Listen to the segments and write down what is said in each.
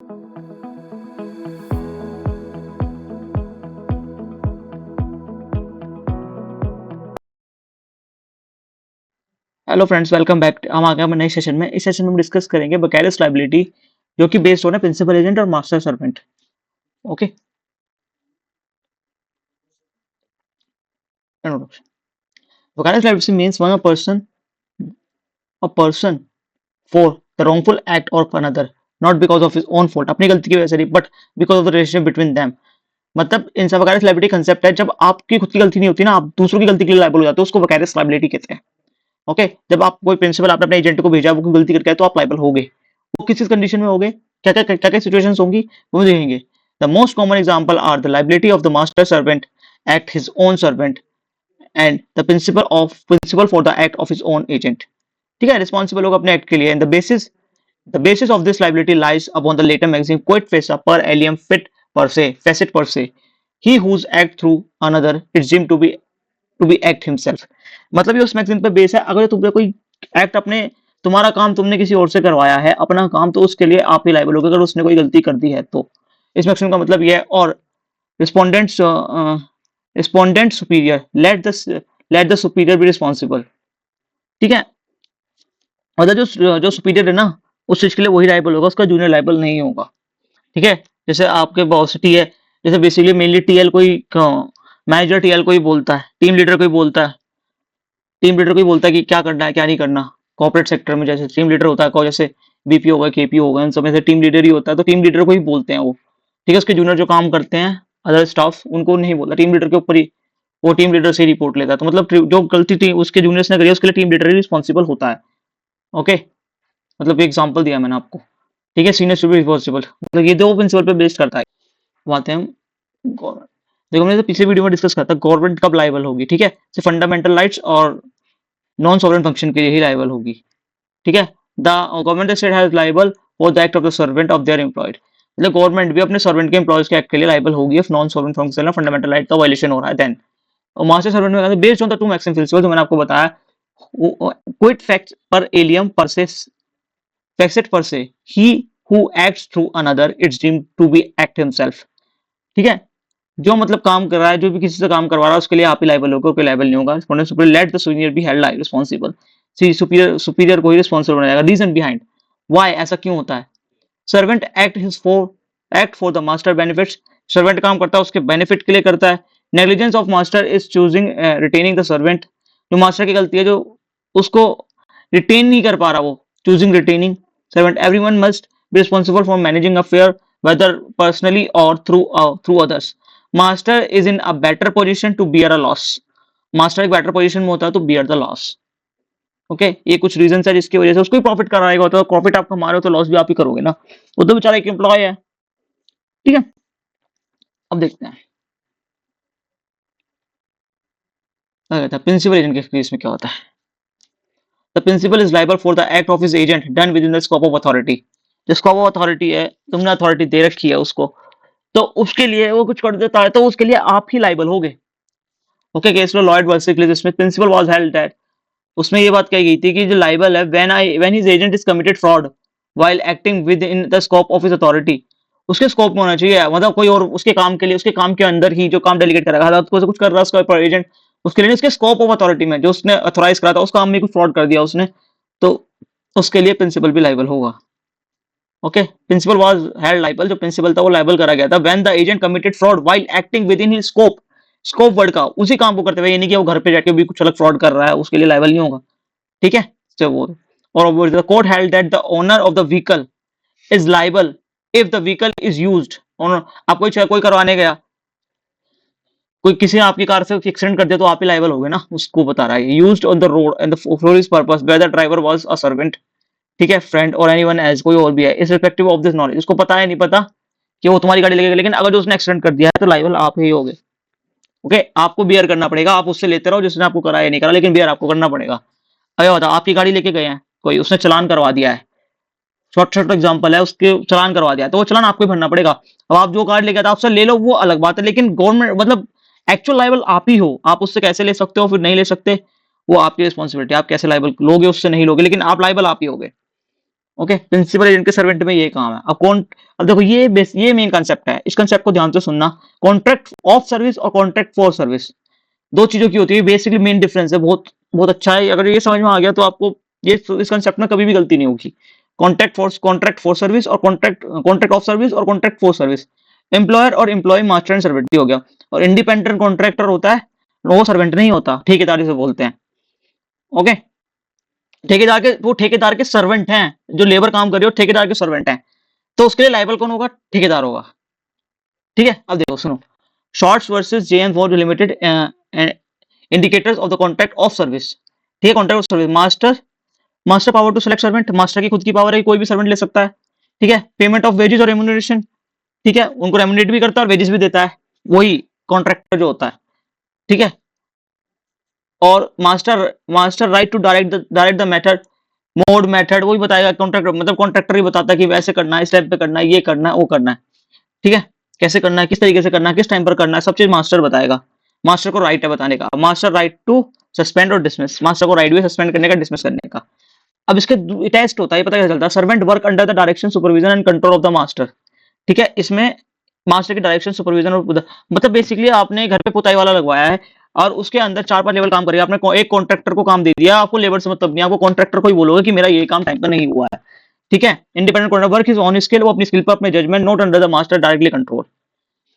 Hello friends, welcome back. हम आ गए हमारे नए सेशन में। इस सेशन में हम डिस्कस करेंगे विकैरियस लायबिलिटी, जो कि बेस्ड होना प्रिंसिपल एजेंट और master servant. Okay, introduction. Vicarious liability means when a person for the wrongful act of another, not because of his own fault, अपनी गलती की वजह से नहीं, but because of the relationship between them. मतलब इन सब vicarious liability concept है, जब आपकी खुद की गलती नहीं होती ना, आप दूसरों की गलती के लिए लायबल हो जाते हो, उसको विकैरियस लायबिलिटी कहते हैं। ओके, जब आप कोई प्रिंसिपल आपने अपने एजेंट को भेजा, वो कोई गलती करके आए, तो आप लायबल हो गए। वो किस कंडीशन में हो गए, क्या क्या सिचुएशंस होंगी, वो देखेंगे। The most common example are the liability of the master servant act his own servant and the principal for the act of his own agent. ठीक है, रिस्पॉन्सिबल होगा अपने एक्ट के लिए। And the basis of this liability lies upon the latter maxim qui facit per alium facit per se facit per से he whose act through another it's deemed to be act himself. मतलब ये उस magazine पे base है। अगर तुमने कोई act अपने तुम्हारा काम तुमने किसी और से करवाया है अपना काम, तो उसके लिए आप ही लायबल होगे अगर उसने कोई गलती कर दी है तो। इस मैगजीन का मतलब ये है। और respondents respondent superior let the superior be responsible. ठीक है, मतलब जो जो सुपीरियर है ना, उस चीज के लिए वही लायबल होगा, उसका जूनियर लायबल नहीं होगा। ठीक है, जैसे आपके बॉस टी है, जैसे बेसिकली मेनली टीएल कोई मैनेजर टीएल कोई बोलता है, टीम लीडर कोई बोलता है कि क्या करना है क्या नहीं करना। कॉर्पोरेट सेक्टर में जैसे टीम लीडर होता है, जैसे बीपी होगा केपी होगा, इन सब में से टीम लीडर ही होता है, तो टीम लीडर को ही बोलते हैं वो। ठीक है, उसके जूनियर जो काम करते हैं अदर स्टाफ, उनको नहीं बोलता, टीम लीडर के ऊपर ही, वो टीम लीडर से ही रिपोर्ट लेता है। तो मतलब जो गलती थी उसके जूनियर्स ने करी है, उसके लिए टीम लीडर ही रिस्पॉन्सिबल होता है। ओके, मतलब एग्जाम्पल दिया मैंने आपको। ठीक है, सीनियर टू बी रिस्पॉन्सिबल, मतलब ये दो प्रिंसिपल पे बेस्ड करता है। अब आते हैं हम गवर्नमेंट। देखो, मैंने तो पिछले वीडियो में डिस्कस करा था गवर्नमेंट कब लायबल होगी। ठीक है, फंडामेंटल राइट्स और नॉन सॉवरेन फंक्शन के लिए ही लायबल होगी। ठीक है, the government state has liable for the act of the servant of their employed. मतलब गवर्नमेंट भी अपने सर्वेंट के एम्प्लॉयज के एक्ट के लिए लायबल होगी इफ नॉन सॉवरेन फंक्शन में फंडामेंटल राइट का वायलेशन हो रहा है देन। और मास्टर सर्वेंट में based on the two maxim principle जो मैंने आपको बताया, क्विट फैक्ट पर एलियम पर से फैक्सेट पर से ही who acts through another it's deemed to be act himself. ठीक है, जो मतलब काम कर रहा है, जो भी किसी से काम करवा रहा है, उसके लिए आप ही लायबल होगा, कोई लायबल नहीं होगा। Let the senior be held responsible. Superior को ही रिस्पॉन्सिबल बनाएगा। रीजन बिहाइंड व्हाई ऐसा क्यों होता है। Servant act for the master benefits. Servant काम करता है उसके बेनिफिट के लिए करता है। Negligence of master is choosing retaining the servant. जो मास्टर की गलती है, जो उसको रिटेन नहीं कर पा रहा, वो choosing retaining servant. Everyone must be responsible for managing affair whether personally or through others. Master is in a better position to bear a loss. Master एक बेटर पोजीशन में होता है तो बियर द लॉस। ओके, ये कुछ reason है जिसकी वजह से उसको ही प्रॉफिट कराएगा होता है। प्रॉफिट आप कमा रहे हो तो लॉस भी आप ही करोगे ना, वो तो बेचारा एक एम्प्लॉय है। ठीक है, अब देखते हैं प्रिंसिपल एजेंट के केस में क्या होता है। The principle is liable for the act of his agent done within the scope of authority. जो स्कोप ऑफ अथॉरिटी है, तुमने अथॉरिटी दे रखी है उसको, तो उसके लिए वो कुछ कर देता है तो उसके लिए आप ही लायबल होगे। ओके, केस लो लॉयड वर्सेस क्लिज, इसमें प्रिंसिपल वाज हेल्ड दैट, उसमें ये बात कही गई थी कि जो लायबल है when his agent is committed fraud while acting within the scope of his authority. उसके स्कोप में होना चाहिए, मतलब कोई और उसके काम के लिए, उसके काम के अंदर ही जो काम डेलीगेट करेगा, हालात को कुछ कर रहा है उसका एजेंट, उसके लिए उसके स्कोप ऑफ अथॉरिटी में जो उसने अथोराइज करा था उस काम में कुछ फ्रॉड कर दिया उसने, तो उसके लिए प्रिंसिपल भी लायबल होगा। Okay, principle was held liable, जो प्रिंसिपल था वो लायबल करा गया था when the agent committed fraud while acting within his scope. Scope word का उसी काम को करते हुए, ये नहीं कि वो घर पे जाके भी कुछ अलग फ्रॉड कर रहा है, उसके लिए लायबल नहीं होगा। ठीक है, तो वो और the court held that the owner of the vehicle is liable if the vehicle is used. Owner, आप कोई करवाने गया, कोई किसी ने आपकी कार से एक्सीडेंट कर दिया तो आप ही लायबल हो गए ना, उसको बता रहा है। Used on the road and for his purpose whether driver was a servant, ठीक है, फ्रेंड और एनीवन एल्स, कोई और भी है, इस रिस्पेक्टिव ऑफ दिस नॉलेज। उसको पता है नहीं पता कि वो तुम्हारी गाड़ी लेके, लेकिन अगर जो उसने एक्सीडेंट कर दिया है तो लायबल आप ही होगे। ओके, आपको बियर करना पड़ेगा, आप उससे लेते रहो जिसने आपको कराया नहीं करा, लेकिन बियर आपको करना पड़ेगा। अरे बताओ, आपकी गाड़ी लेके गए हैं कोई, उसने चलान करवा दिया है, शॉर्ट शॉर्ट एग्जांपल है, उसके चलान करवा दिया तो वो चलान आपको ही भरना पड़ेगा। अब आप जो गाड़ी लेके आए आपसे ले लो, वो अलग बात है, लेकिन गवर्नमेंट मतलब एक्चुअल लायबल आप ही हो। आप उससे कैसे ले सकते हो फिर नहीं ले सकते, वो आपकी रिस्पॉन्सिबिलिटी, आप कैसे लायबल लोगे उससे नहीं लोगे, लेकिन आप लायबल आप ही होगे। ओके, प्रिंसिपल एजेंट के सर्वेंट में ये काम है। अब देखो ये मेन कंसेप्ट है, इस कंसेप्ट को ध्यान से सुनना। कॉन्ट्रैक्ट ऑफ सर्विस और कॉन्ट्रैक्ट फॉर सर्विस दो चीजों की होती है, बेसिकली मेन डिफरेंस है। बहुत बहुत अच्छा है, अगर ये समझ में आ गया तो आपको ये इस कंसेप्ट में कभी भी गलती नहीं होगी। कॉन्ट्रैक्ट फॉर सर्विस और कॉन्ट्रैक्ट ऑफ सर्विस और कॉन्ट्रैक्ट फॉर सर्विस। एम्प्लॉयर और एम्प्लॉय मास्टर एंड सर्वेंट हो गया। और इंडिपेंडेंट कॉन्ट्रैक्टर होता है, वो सर्वेंट नहीं होता, ठेकेदारी से बोलते हैं। ओके, ठेकेदार के सर्वेंट हैं, जो लेबर काम कर रही हो ठेकेदार के सर्वेंट हैं, तो उसके लिए लाइबल कौन होगा? ठेकेदार होगा। ठीक है, अब देखो सुनो, shorts versus J N for limited indicators of the contract of service. ठीक है, contract of service. Master power to select servant, master की खुद की पावर है, कोई भी सर्वेंट ले सकता है। ठीक है, पेमेंट ऑफ वेजेस और रेम्यूनरेशन, ठीक है, उनको रेम्यूनरेट भी करता है और वेजेस भी देता है, वही कॉन्ट्रैक्टर जो होता है। ठीक है, और master right to direct the method, mode method वही बताएगा। कॉन्ट्रैक्टर मतलब कॉन्ट्रैक्टर ही बताता है कि वैसे करना है, इस टाइप पे करना है, ये करना है, वो करना है। ठीक है, कैसे करना है, किस तरीके से करना है, किस टाइम पर करना है, सब चीज मास्टर बताएगा। मास्टर को राइट है बताने का। मास्टर राइट टू सस्पेंड और डिसमिस, मास्टर को राइट भी सस्पेंड करने का, डिसमिस करने का। अब इसके टेस्ट होता है, पता कैसे चलता है? Servant work under the direction, supervision and control of the master. ठीक है, इसमें मास्टर की डायरेक्शन, सुपरविजन और मतलब बेसिकली आपने घर पे पुताई वाला लगवाया है और उसके अंदर 4-5 लेवल काम करेगा। आपने एक कॉन्ट्रैक्टर को काम दे दिया, आपको लेबर से मतलब नहीं, आपको कॉन्ट्रैक्टर को ही बोलोगे कि मेरा ये काम टाइम पर नहीं हुआ है। ठीक है, independent contractor work is on skill, वो अपनी स्किल पर, अपने judgement, not under the master directly control.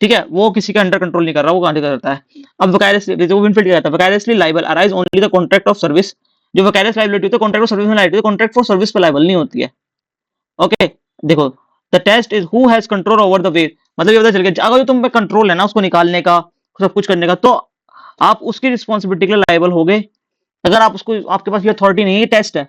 ठीक है, वो किसी का अंडर कंट्रोल नहीं कर रहा, वो गांधी करता है। अब वकायरसली, जो विनफील्ड कहता है, vicariously liable arise only the contract of service. जो वकायरस लाइबिलिटी होती है कॉन्ट्रैक्ट ऑफ सर्विस में लाइबिलिटी, कॉन्ट्रैक्ट फॉर सर्विस पे लाइबल नहीं होती है। ओके, देखो, the test is who has control over the way, मतलब ये पता चल गया, अगर तुम पे कंट्रोल है ना उसको निकालने का, सब कुछ करने का, तो आप उसकी रिस्पॉन्सिबिलिटी के लिए लाइबल हो गए। अगर आप उसको, आपके पास ये अथॉरिटी नहीं है, ये टेस्ट है,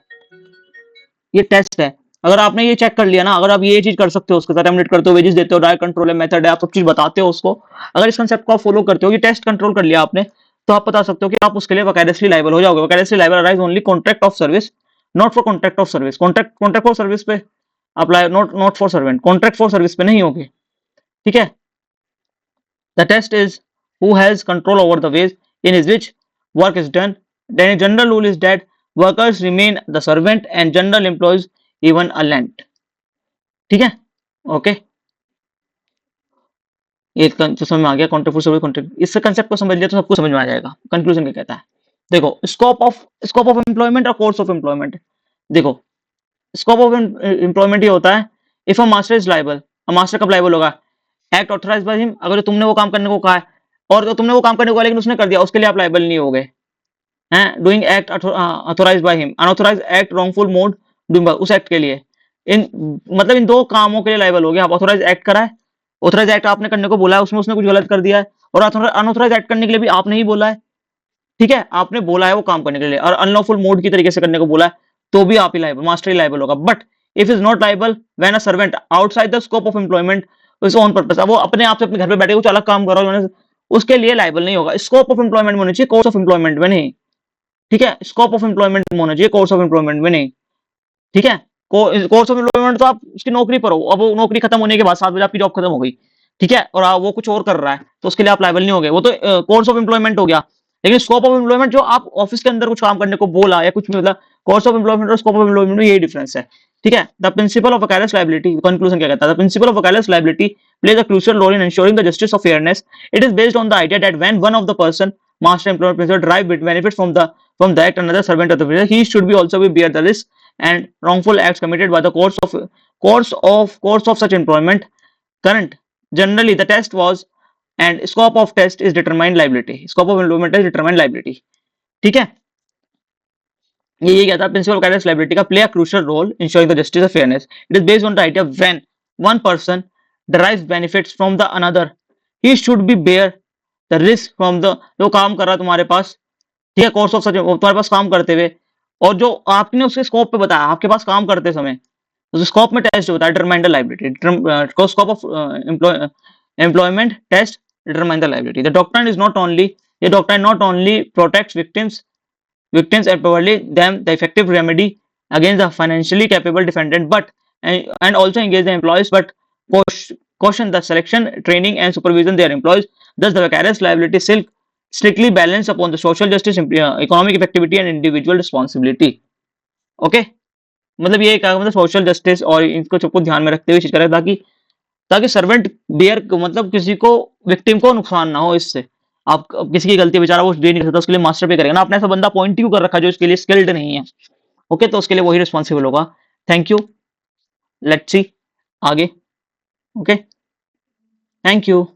ये टेस्ट है। अगर आपने ये चेक कर लिया ना, अगर आप ये चीज कर सकते हो, उसके साथ रेमुनेट करते हो, वेजेस देते हो, डायरेक्ट कंट्रोल है, मेथड है, आप सब चीज बताते हो उसको, अगर इस कंसेप्ट को आप फॉलो करते हो, ये टेस्ट कंट्रोल कर लिया आपने, तो आप बता सकते हो कि आप उसके लिए वकायरसली लाइबल हो जाओगे। Vicariously liable arise only contract of service, not for contract of service. Contract for service पे apply, not for servant, contract for service पे नहीं होगी। ठीक है, the test is who has control over the ways in which work is done. Then a general rule is that workers remain the servant and general employees even a lent. ठीक है, okay, ये तो समझ में आ गया। Contract for service, contract, इस concept को समझ लिया तो सबको समझ में आ जाएगा। कंक्लूजन क्या कहता है? देखो, स्कोप ऑफ एम्प्लॉयमेंट और कोर्स ऑफ एम्प्लॉयमेंट। देखो, स्कोप ऑफ एम्प्लॉयमेंट ये होता है, if a master is liable, master कब लाइबल होगा? एक्ट ऑथराइज बाय हिम, अगर तुमने वो काम करने को कहा है और तो तुमने वो काम करने को कहा लेकिन उसने कर दिया, उसके लिए आप लाइबल नहीं हो गए हैं। Doing act authorise by him, unauthorise act, wrongful mode doing, उस एक्ट के लिए, इन मतलब इन दो कामों के लिए लाइबल हो गया। आप ऑथराइज एक्ट करा है, ऑथराइज एक्ट आपने करने को बोला है, उसमें उसने कुछ गलत कर दिया है, और अनऑथराइज एक्ट करने के लिए भी आपने ही बोला है। ठीक है, आपने बोला है वो काम करने के लिए, और अनलॉफुल मोड की तरीके से करने को बोला है, तो भी आप ही लाइबल, मास्टर ही लाइबल होगा। But if is not liable when a servant outside the scope of employment is on purpose, अब वो अपने आप से अपने घर पे बैठे कुछ अलग काम कर रहा है, उसके लिए लाइबल नहीं होगा। स्कोप ऑफ एम्प्लॉयमेंट में होना चाहिए, कोर्स ऑफ एम्प्लॉयमेंट में नहीं। ठीक है, स्कोप ऑफ एम्प्लॉयमेंट में होना चाहिए, कोर्स ऑफ एम्प्लॉयमेंट में नहीं। ठीक है, कोर्स ऑफ एम्प्लॉयमेंट तो आप उसकी नौकरी पर हो, अब वो नौकरी खत्म होने के बाद 7 बजे आपकी जॉब खत्म हो गई, ठीक है, और वो कुछ और कर रहा है, तो उसके लिए आप लाइबल नहीं हो गए, वो तो कोर्स ऑफ एम्प्लॉयमेंट हो गया। लेकिन स्कोप ऑफ एम्प्लॉयमेंट जो आप ऑफिस के अंदर कुछ काम करने को बोला या कुछ भी, मतलब कोर्स ऑफ एम्प्लॉयमेंट और स्कोप ऑफ एम्प्लॉयमेंट में यही डिफरेंस है। ठीक है, द प्रिंसिपल ऑफ वकालत लायबिलिटी, कंक्लूजन क्या कहता है? द प्रिंसिपल ऑफ वकालत liability plays a crucial role in ensuring the justice of fairness. It is based on the idea that when one of the person, master employer principle, derive benefits from the act another servant of the business, he should be also be bear the risk and wrongful acts committed by the course of such employment. Current generally the test was and scope of test is determined liability. Scope of employment is determined liability. ठीक है, ये क्या था? Principle of carriers liability का play a crucial role insuring the justice of fairness. It is based on the idea when one person derives benefits from the another, he should be bear the risk from the, जो काम कर रहा है तुम्हारे पास, ठीक है, course of such तुम्हारे पास काम करते हुए, और जो आपने उसके स्कोप पे बताया आपके पास काम करते समय, तो स्कोप में टेस्ट होता है determine the liability, scope of employment test determine the liability. The doctrine is not only, ये doctrine not only protects victims and provide them the effective remedy against the financially capable defendant, but and also engage the employees, but caution the selection, training and supervision their employees. Thus the vicarious liability strictly balance upon the social justice, economic effectivity and individual responsibility. Okay, मतलब ये क्या मतलब social justice और इनको सबको ध्यान में रखते हुए चीज करें, ताकि ताकि सर्वेंट बेयर मतलब किसी को विक्टिम को नुकसान ना हो इससे। आप किसी की गलती बेचारा वो दे नहीं सकता, उसके लिए मास्टर पे करेगा ना, आपने ऐसा बंदा पॉइंट क्यों कर रखा है जो इसके लिए स्किल्ड नहीं है। ओके, तो उसके लिए वही रिस्पॉन्सिबल होगा। Thank you. लेट्स सी आगे। Okay, thank you.